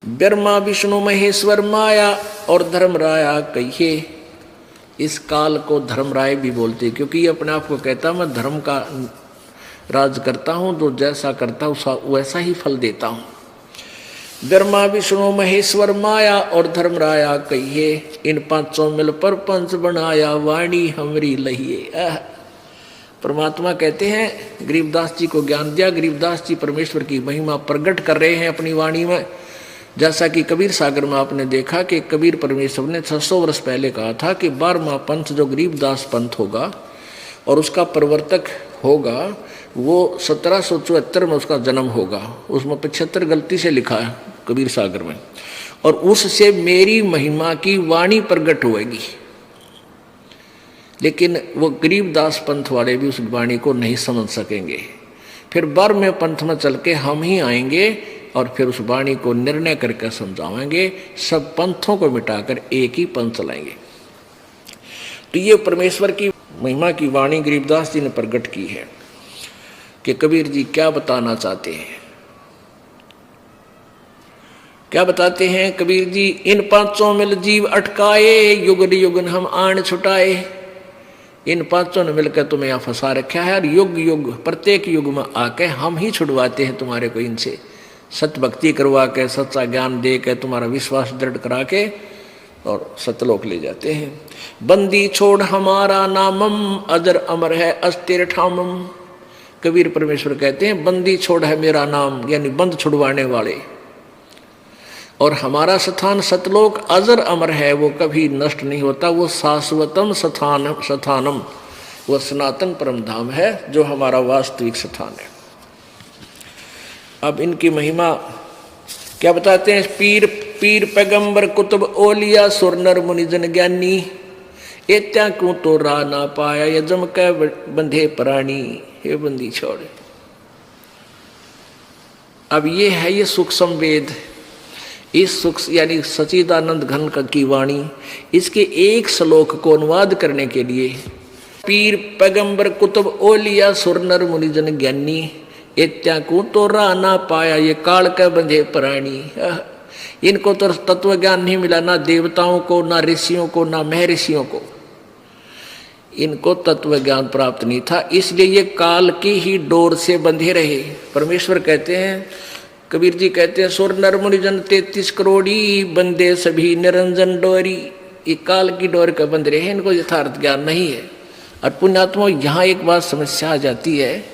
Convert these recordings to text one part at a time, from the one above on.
ब्रह्मा विष्णु महेश्वर माया और धर्मराया कहिए। इस काल को धर्मराय भी बोलते क्योंकि ये अपने आप को कहता मैं धर्म का राज करता हूं, जो जैसा करता हूं वैसा ही फल देता हूं। ब्रह्मा विष्णु महेश्वर माया और धर्मराया कहिए, इन पांचों मिल पर पंच बनाया वाणी हमरी लहिए। परमात्मा कहते हैं गरीबदास जी को ज्ञान दिया। गरीबदास जी परमेश्वर की महिमा प्रकट कर रहे हैं अपनी वाणी में। जैसा कि कबीर सागर में आपने देखा कि कबीर परमेश्वर ने 600 वर्ष पहले कहा था कि 12वां पंथ जो गरीबदास पंथ होगा और उसका प्रवर्तक होगा वो 1774 में उसका जन्म होगा। उसमें 75 गलती से लिखा है कबीर सागर में। और उससे मेरी महिमा की वाणी प्रकट होगी। लेकिन वो गरीबदास पंथ वाले भी उस वाणी को नहीं समझ सकेंगे। फिर 12वें पंथ में चल के हम ही आएंगे और फिर उस वाणी को निर्णय करके समझाएंगे। सब पंथों को मिटाकर एक ही पंथ चलाएंगे। तो ये परमेश्वर की महिमा की वाणी गरीबदास जी ने प्रकट की है कि कबीर जी क्या बताना चाहते हैं। क्या बताते हैं कबीर जी, इन पांचों मिल जीव अटकाए, युग युगन हम आन छुटाए। इन पांचों ने मिलकर तुम्हें यहाँ फंसा रखा है और युग युग प्रत्येक युग में आके हम ही छुड़वाते हैं तुम्हारे को इनसे। सत्य भक्ति करवा के सच्चा ज्ञान दे के तुम्हारा विश्वास दृढ़ करा के और सतलोक ले जाते हैं। बंदी छोड़ हमारा नामम, अजर अमर है अस्थिर ठामम। कबीर परमेश्वर कहते हैं बंदी छोड़ है मेरा नाम, यानी बंद छुड़वाने वाले। और हमारा स्थान सतलोक अजर अमर है, वो कभी नष्ट नहीं होता। वो शाश्वतम स्थानम, वो सनातन परम धाम है जो हमारा वास्तविक स्थान है। अब इनकी महिमा क्या बताते हैं। पीर पीर पैगंबर कुतुब ओलिया सुर नर मुनिजन ज्ञानी, एत्या क्यों तो रा ना पाया यजम कै बंधे प्राणी। हे बंदी छोड़। अब ये है ये सूक्ष्म वेद। इस सूक्ष्म यानी सच्चिदानंद घन की वाणी, इसके एक श्लोक को अनुवाद करने के लिए पीर पैगंबर कुतुब ओलिया सुर नर मुनिजन ज्ञानी, इत्या को तो रा ना पाया ये काल के बंधे प्राणी। इनको तो तत्व ज्ञान नहीं मिला, ना देवताओं को, ना ऋषियों को, ना महर्षियों को। इनको तत्व ज्ञान प्राप्त नहीं था, इसलिए ये काल की ही डोर से बंधे रहे। परमेश्वर कहते हैं, कबीर जी कहते हैं, सुर नर मुनिजन 33 करोड़ी बंदे सभी निरंजन डोरी। ये काल की डोर का बंध रहे हैं, इनको यथार्थ ज्ञान नहीं है। और पुण्यात्मा यहाँ एक बात समस्या आ जाती है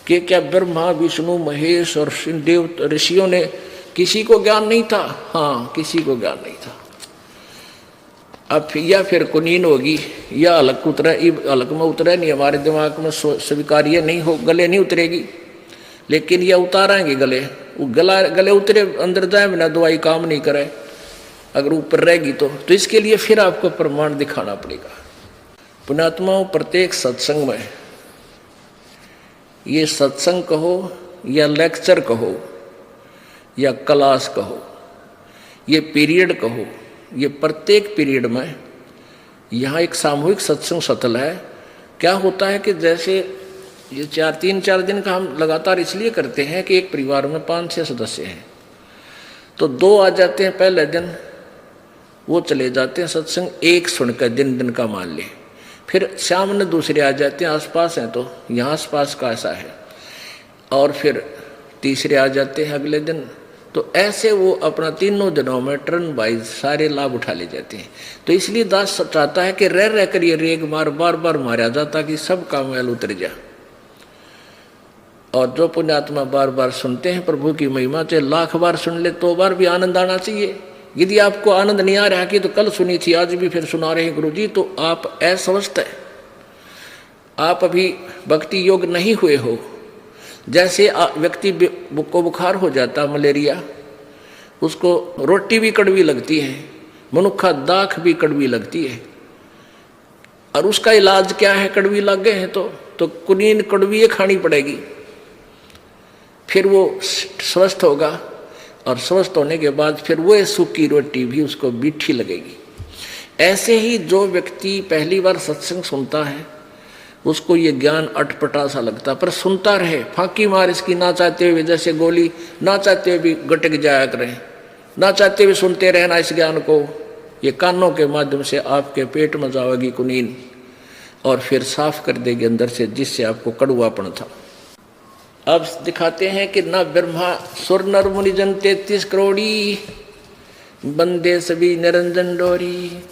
कि क्या ब्रह्मा विष्णु महेश और देव ऋषियों ने किसी को ज्ञान नहीं था? हाँ, किसी को ज्ञान नहीं था। अब या फिर कुनीन होगी या अलग उतरा, अलग में उतरा नहीं, हमारे दिमाग में स्वीकार्य नहीं हो, गले नहीं उतरेगी। लेकिन यह उतारेंगे गले, वो गले उतरे अंदर जाए बिना दवाई काम नहीं करे, अगर ऊपर रहेगी तो इसके लिए फिर आपको प्रमाण दिखाना पड़ेगा। पुण्यात्माओं, प्रत्येक सत्संग में, ये सत्संग कहो या लेक्चर कहो या क्लास कहो, ये पीरियड कहो, ये प्रत्येक पीरियड में यहाँ एक सामूहिक सत्संग सतल है। क्या होता है कि जैसे ये 3-4 दिन का हम लगातार इसलिए करते हैं कि एक परिवार में 5-6 सदस्य हैं, तो 2 आ जाते हैं पहले दिन, वो चले जाते हैं सत्संग, एक सुनकर दिन का मान ले। फिर शाम में दूसरे आ जाते हैं, आसपास हैं तो यहाँ आसपास का ऐसा है, और फिर तीसरे आ जाते हैं अगले दिन। तो ऐसे वो अपना 3 दिनों में टर्न वाइज सारे लाभ उठा ले जाते हैं। तो इसलिए दास चाहता है कि रह कर ये रेग मार बार बार मारा जा, ताकि सब का मैल उतर जाए। और जो पुण्यात्मा बार बार सुनते हैं प्रभु की महिमा, चाहे 1,00,000 बार सुन ले तो बार भी आनंद आना चाहिए। यदि आपको आनंद नहीं आ रहा कि तो कल सुनी थी आज भी फिर सुना रहे हैं गुरु जी, तो आप असवस्थ है, आप अभी भक्ति योग नहीं हुए हो। जैसे व्यक्ति को बुखार हो जाता, मलेरिया, उसको रोटी भी कड़वी लगती है, मनुखा दाख भी कड़वी लगती है, और उसका इलाज क्या है? कड़वी लग गए हैं तो कुनीन कड़वी खानी पड़ेगी, फिर वो स्वस्थ होगा। और स्वस्थ होने के बाद फिर वो सूखी रोटी भी उसको मीठी लगेगी। ऐसे ही जो व्यक्ति पहली बार सत्संग सुनता है उसको ये ज्ञान अटपटा सा लगता, पर सुनता रहे, फांकी मार इसकी, ना चाहते हुए जैसे गोली ना चाहते हुए भी गटक जाया करें, ना चाहते हुए सुनते रहना इस ज्ञान को। ये कानों के माध्यम से आपके पेट में जाएगी कुनीन और फिर साफ कर देगी अंदर से, जिससे आपको कड़वापन था। अब दिखाते हैं कि न ब्रह्मा सुर नर मुनिजन 33 करोड़ी, बंदे सभी निरंजन डोरी,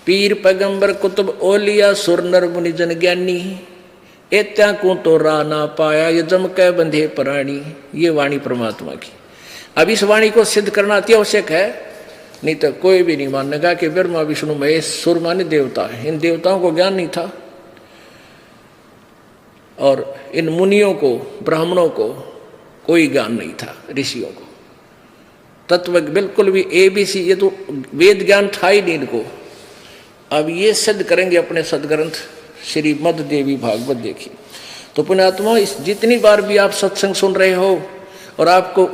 पीर पैगंबर कुतुब ओलिया सुर नर मुनिजन ज्ञानी, एत्या को तो रा ना पाया ये जम के बंधे प्राणी। ये वाणी परमात्मा की। अब इस वाणी को सिद्ध करना अति आवश्यक है, नहीं तो कोई भी नहीं मानेगा कि ब्रह्मा विष्णु महेश सुर माने देवता है। इन देवताओं को ज्ञान नहीं था और इन मुनियों को ब्राह्मणों को कोई ज्ञान नहीं था, ऋषियों को तत्व बिल्कुल भी ABC ये तो वेद ज्ञान था ही नहीं इनको। अब ये सिद्ध करेंगे अपने सदग्रंथ श्रीमद् देवी भागवत। देखिए तो पुण्यात्मा, इस जितनी बार भी आप सत्संग सुन रहे हो और आपको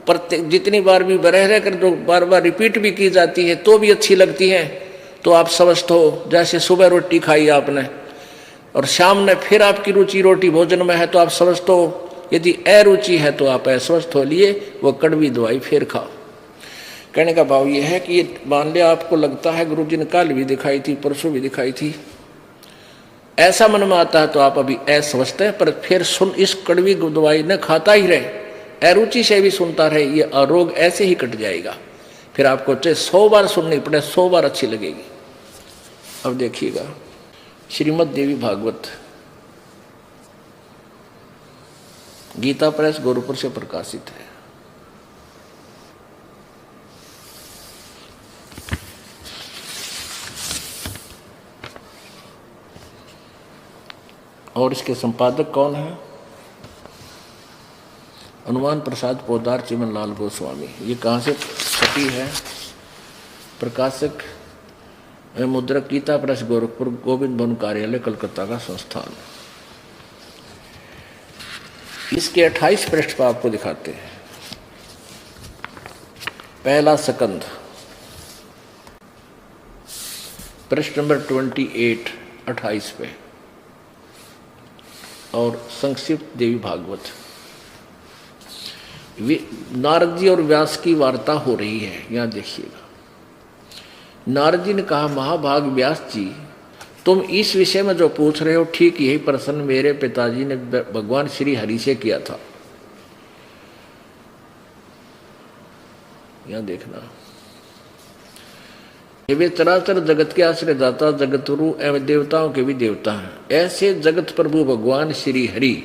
प्रत्येक जितनी बार भी रह कर जो बार बार रिपीट भी की जाती है तो भी अच्छी लगती है, तो आप स्वस्थ हो। जैसे सुबह रोटी खाई आपने और शाम ने फिर आपकी रुचि रोटी भोजन में है तो आप स्वस्थ हो। यदि अरुचि है तो आप अस्वस्थ हो लिए वो कड़वी दवाई फिर खाओ। कहने का भाव ये है कि ये मान लिया आपको लगता है गुरु जी ने कल भी दिखाई थी, परसों भी दिखाई थी, ऐसा मन में आता है तो आप अभी अस्वस्थ है, पर फिर सुन इस कड़वी दवाई न खाता ही रहे, अरुचि से भी सुनता रहे, ये रोग ऐसे ही कट जाएगा। फिर आपको चाहे 100 बार सुननी पड़े 100 बार अच्छी लगेगी। अब देखिएगा श्रीमद् देवी भागवत गीता प्रेस गोरखपुर से प्रकाशित है। और इसके संपादक कौन है? हनुमान प्रसाद पोदार चिमन लाल गोस्वामी। ये कहाँ से छपी है? प्रकाशक मुद्रक गीता प्रेस गोरखपुर, गोविंद भवन कार्यालय कलकत्ता का संस्थान। इसके 28 पृष्ठ पर आपको दिखाते हैं। पहला सकंद पृष्ठ नंबर 28 पे और संक्षिप्त देवी भागवत। नारद जी और व्यास की वार्ता हो रही है, यहां देखिएगा। नारद जी ने कहा, महाभाग व्यास जी, तुम इस विषय में जो पूछ रहे हो ठीक यही प्रश्न मेरे पिताजी ने भगवान श्री हरि से किया था। यहां देखना, ये वे चराचर जगत के आश्रय दाता, जगतगुरु एवं देवताओं के भी देवता हैं। ऐसे जगत प्रभु भगवान श्री हरि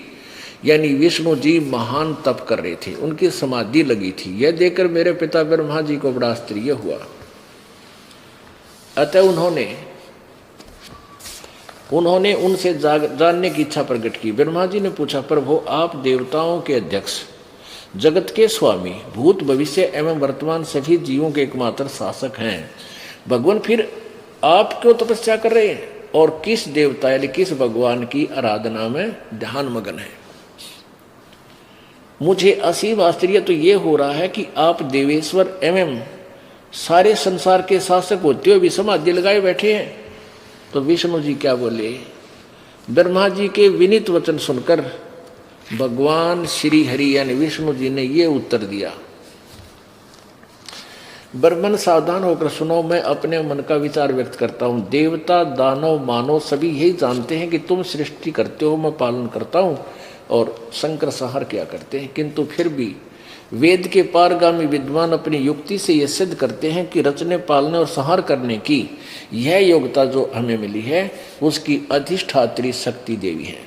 यानी विष्णु जी महान तप कर रहे थे, उनकी समाधि लगी थी। यह देखकर मेरे पिता ब्रह्मा जी को बड़ा आश्चर्य हुआ। अतः उन्होंने उनसे जानने की इच्छा प्रकट की। ब्रह्मा जी ने पूछा, प्रभु आप देवताओं के अध्यक्ष, जगत के स्वामी, भूत भविष्य एवं वर्तमान सभी जीवों के एकमात्र शासक हैं। भगवान फिर आप क्यों तपस्या कर रहे हैं और किस देवता यानी किस भगवान की आराधना में ध्यान मगन है? मुझे असीम आश्चर्य तो ये हो रहा है कि आप देवेश्वर एवं सारे संसार के शासक होते हुए भी समाधि लगाए बैठे हैं। तो विष्णु जी क्या बोले? ब्रह्मा जी के विनीत वचन सुनकर भगवान श्री हरि यानी विष्णु जी ने ये उत्तर दिया, ब्राह्मण सावधान होकर सुनो, मैं अपने मन का विचार व्यक्त करता हूँ। देवता दानव मानव सभी यही जानते हैं कि तुम सृष्टि करते हो, मैं पालन करता हूँ और संकर संहार क्या करते हैं। किंतु फिर भी वेद के पारगामी विद्वान अपनी युक्ति से यह सिद्ध करते हैं कि रचने पालने और संहार करने की यह योग्यता जो हमें मिली है उसकी अधिष्ठात्री शक्ति देवी है,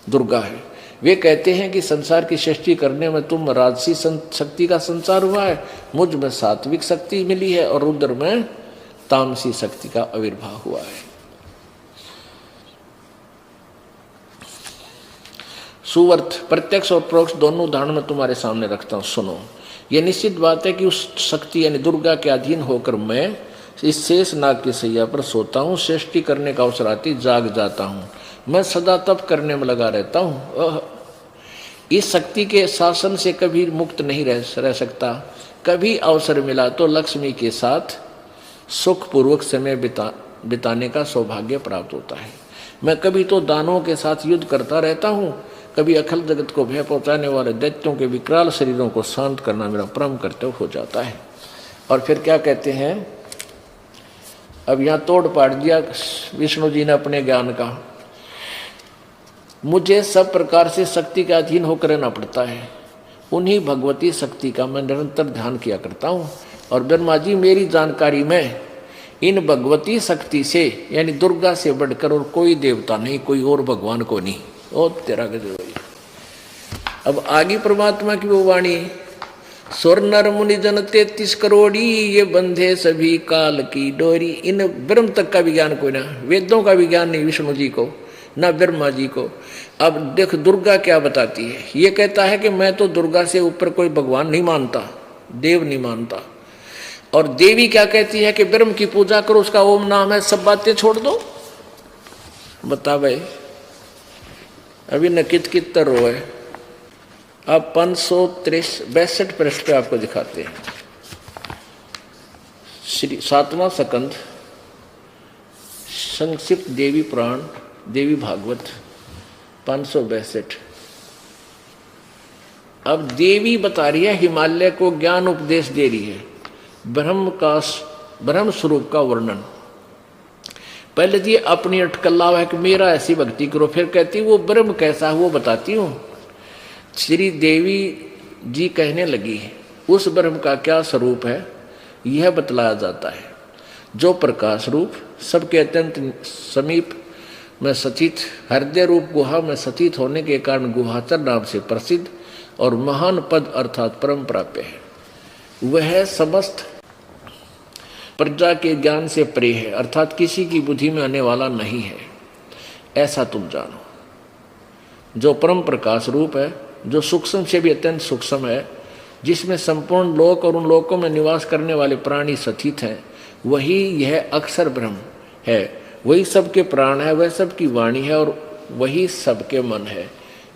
दुर्गा है। वे कहते हैं कि संसार की सृष्टि करने में तुम राजसी शक्ति का संचार हुआ है, मुझ में सात्विक शक्ति मिली है और रुद्र में तामसी शक्ति का आविर्भाव हुआ है। सुवर्थ प्रत्यक्ष और परोक्ष दोनों उदाहरण में तुम्हारे सामने रखता हूँ, सुनो। यह निश्चित बात है कि उस शक्ति यानी दुर्गा के अधीन होकर मैं इस शेष नाग की सैया पर सोता हूँ, सृष्टि करने का अवसर आती जाग जाता हूँ, मैं सदा तप करने में लगा रहता हूँ। इस शक्ति के शासन से कभी मुक्त नहीं रह सकता। कभी अवसर मिला तो लक्ष्मी के साथ सुखपूर्वक समय बिताने का सौभाग्य प्राप्त होता है। मैं कभी तो दानवों के साथ युद्ध करता रहता हूँ, कभी अखिल जगत को भय पहुंचाने वाले दैत्यों के विकराल शरीरों को शांत करना मेरा परम कर्तव्य हो जाता है। और फिर क्या कहते हैं, अब यहाँ तोड़ पाड़ दिया विष्णु जी ने अपने ज्ञान का। मुझे सब प्रकार से शक्ति के अधीन होकर रहना पड़ता है, उन्हीं भगवती शक्ति का मैं निरंतर ध्यान किया करता हूँ। और ब्रह्मा जी मेरी जानकारी में इन भगवती शक्ति से यानी दुर्गा से बढ़कर और कोई देवता नहीं, कोई और भगवान को नहीं। ओ तेरा गजब। अब आगे परमात्मा की वो वाणी, स्वर नर मुनि जन 33 करोड़ी, ये बंधे सभी काल की डोरी। इन ब्रह्म तक का विज्ञान कोई ना, वेदों का विज्ञान नहीं विष्णु जी को ना ब्रह्मा जी को। अब देख दुर्गा क्या बताती है, ये कहता है कि मैं तो दुर्गा से ऊपर कोई भगवान नहीं मानता, देव नहीं मानता। और देवी क्या कहती है कि ब्रह्म की पूजा करो, उसका ओम नाम है, सब बातें छोड़ दो। बता भाई, अभी नकित कित रो है। अब 562 पृष्ठ पे आपको दिखाते हैं। श्री 7वां सकंद संक्षिप्त देवी पुराण देवी भागवत 562। अब देवी बता रही है, हिमालय को ज्ञान उपदेश दे रही है, ब्रह्म स्वरूप का वर्णन। पहले ये अपनी अटकल्ला है कि मेरा ऐसी भक्ति करो, फिर कहती वो ब्रह्म कैसा है वो बताती हूँ। श्री देवी जी कहने लगी उस ब्रह्म का क्या स्वरूप है यह बतलाया जाता है, जो प्रकाश रूप सबके अत्यंत समीप में सचित, हृदय रूप गुहा में सचित होने के कारण गुहाचर नाम से प्रसिद्ध और महान पद अर्थात परम प्राप्य है। वह समस्त प्रजा के ज्ञान से परे है, अर्थात किसी की बुद्धि में आने वाला नहीं है, ऐसा तुम जानो। जो परम प्रकाश रूप है, जो सूक्ष्म से भी अत्यंत सूक्ष्म है, जिसमें संपूर्ण लोक और उन लोकों में निवास करने वाले प्राणी स्थित हैं, वही यह अक्षर ब्रह्म है। वही सबके प्राण है, वह सबकी वाणी है और वही सबके मन है।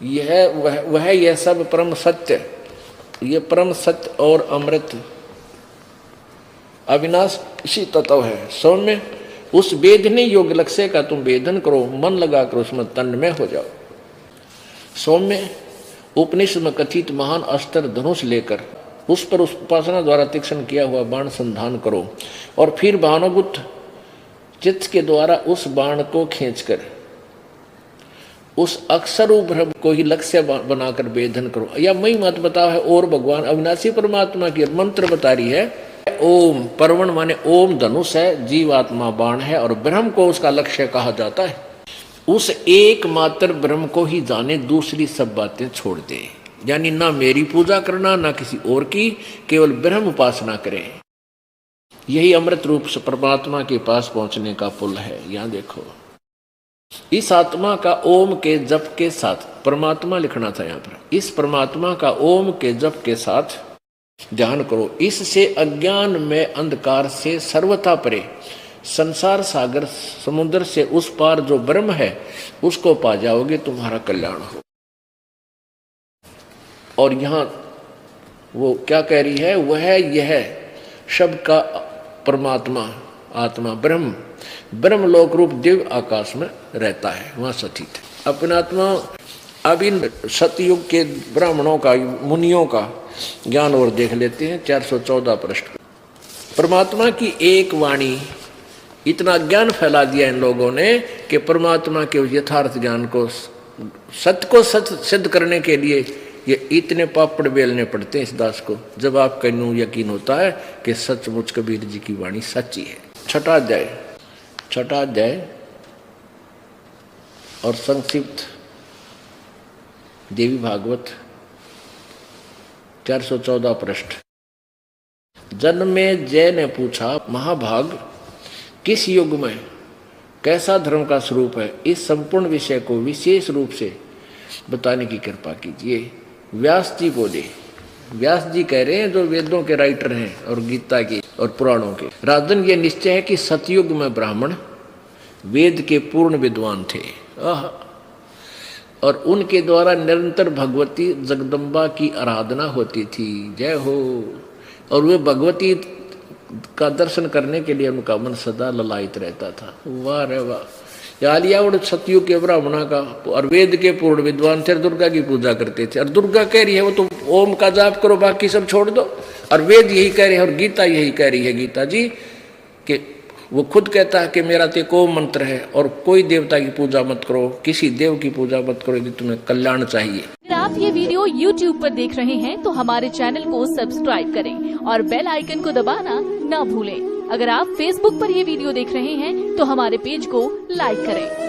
यह सब परम सत्य, ये परम सत्य और अमृत अविनाशी तत्व है। सौम्य उस वेदने योग्य लक्ष्य का तुम वेदन करो, मन लगाकर उसमें तन्मय हो जाओ। सौम्य उपनिषद में कथित महान अस्त्र धनुष लेकर उस पर उस उपासना द्वारा तीक्ष्ण किया हुआ बाण संधान करो और फिर भानुगुप्त चित्त के द्वारा उस बाण को खींचकर उस अक्षर ब्रह्म को ही लक्ष्य बनाकर वेदन करो। या मई मत बताओ है और भगवान अविनाशी परमात्मा की मंत्र बता रही है। ओम परवण माने ओम धनुष है, जीवात्मा बाण है और ब्रह्म को उसका लक्ष्य कहा जाता है। उस एकमात्र ब्रह्म को ही जाने, दूसरी सब बातें छोड़ दे। यानी ना मेरी पूजा करना ना किसी और की, केवल ब्रह्म उपासना करें। यही अमृत रूप से परमात्मा के पास पहुंचने का पुल है। यहाँ देखो, इस आत्मा का ओम के जप के साथ, परमात्मा लिखना था यहाँ पर, इस परमात्मा का ओम के जप के साथ ध्यान करो। इससे अज्ञान में अंधकार से सर्वथा परे संसार सागर समुद्र से उस पार जो ब्रह्म है उसको पा जाओगे, तुम्हारा कल्याण हो। और यहां वो क्या कह रही है, वह यह शब्द का परमात्मा आत्मा ब्रह्म लोक रूप दिव्य आकाश में रहता है, वहां स्थित है अपना आत्मा। अब इन सतयुग के ब्राह्मणों का, मुनियों का ज्ञान और देख लेते हैं। 414 पृष्ठ। परमात्मा की एक वाणी, इतना ज्ञान फैला दिया इन लोगों ने कि परमात्मा के यथार्थ ज्ञान को, सत्य को सत्य सिद्ध करने के लिए ये इतने पापड़ बेलने पड़ते हैं इस दास को, जब आप कहूँ यकीन होता है कि सचमुच कबीर जी की वाणी सच्ची है। छठा अध्याय और संक्षिप्त देवी भागवत 414 पृष्ठ। जन्मेजय ने पूछा, महाभाग किस युग में कैसा धर्म का स्वरूप है, इस संपूर्ण विषय को विशेष रूप से बताने की कृपा कीजिए। व्यास जी बोले, व्यास जी कह रहे हैं जो वेदों के राइटर हैं और गीता के और पुराणों के। राजन ये निश्चय है कि सतयुग में ब्राह्मण वेद के पूर्ण विद्वान थे और उनके द्वारा निरंतर भगवती जगदम्बा की आराधना होती थी। जय हो। और वे भगवती का दर्शन करने के लिए उनका मन सदा ललायित रहता था। वाह रे वाह। आलियावड़ सतयुग के ब्राह्मणा का और वेद के पूर्ण विद्वान थे, दुर्गा की पूजा करते थे। और दुर्गा कह रही है वो तो ओम का जाप करो, बाकी सब छोड़ दो। और वेद यही कह रहे हैं और गीता यही कह रही है, गीता जी कि वो खुद कहता है कि मेरा तो एक ओम मंत्र है और कोई देवता की पूजा मत करो, किसी देव की पूजा मत करो यदि तुम्हें कल्याण चाहिए। अगर आप ये वीडियो YouTube पर देख रहे हैं तो हमारे चैनल को सब्सक्राइब करें और बेल आइकन को दबाना न भूलें। अगर आप Facebook पर ये वीडियो देख रहे हैं तो हमारे पेज को लाइक करें।